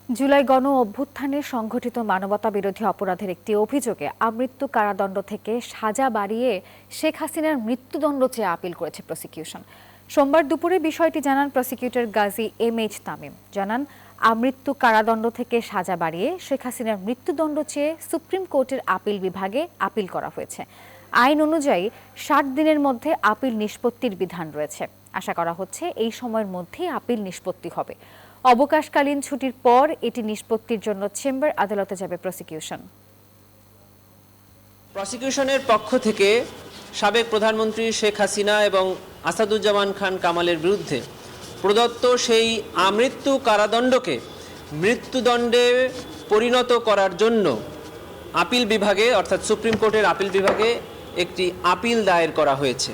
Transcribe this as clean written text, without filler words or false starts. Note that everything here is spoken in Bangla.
জুলাই গণ অভ্যুত্থানে সংঘটিত মানবতাবিরোধী অপরাধের একটি অভিযোগে আমৃত্যু কারাদণ্ড থেকে সাজা বাড়িয়ে শেখ হাসিনার মৃত্যুদণ্ড চেয়ে আপিল করেছে প্রসিকিউশন। সোমবার দুপুরে বিষয়টি জানান প্রসিকিউটর গাজী এম.এইচ. তামিম। জানান, আমৃত্যু কারাদণ্ড থেকে সাজা বাড়িয়ে শেখ হাসিনার মৃত্যুদণ্ড চেয়ে সুপ্রিম কোর্টের আপিল বিভাগে আপিল করা হয়েছে। আইন অনুযায়ী ৬০ দিনের মধ্যে আপিল নিষ্পত্তির বিধান রয়েছে। আশা করা হচ্ছে এই সময়ের মধ্যেই আপিল নিষ্পত্তি হবে। অবকাশকালীন ছুটির পর এটি নিষ্পত্তির জন্য চেম্বার আদালতে যাবে প্রসিকিউশন। প্রসিকিউশনের পক্ষ থেকে সাবেক প্রধানমন্ত্রী শেখ হাসিনা এবং আসাদুজ্জামান খান কামালের বিরুদ্ধে প্রদত্ত সেই আমৃত্যু কারাদণ্ডকে মৃত্যুদণ্ডে পরিণত করার জন্য আপিল বিভাগে অর্থাৎ সুপ্রিম কোর্টের আপিল বিভাগে একটি আপিল দায়ের করা হয়েছে।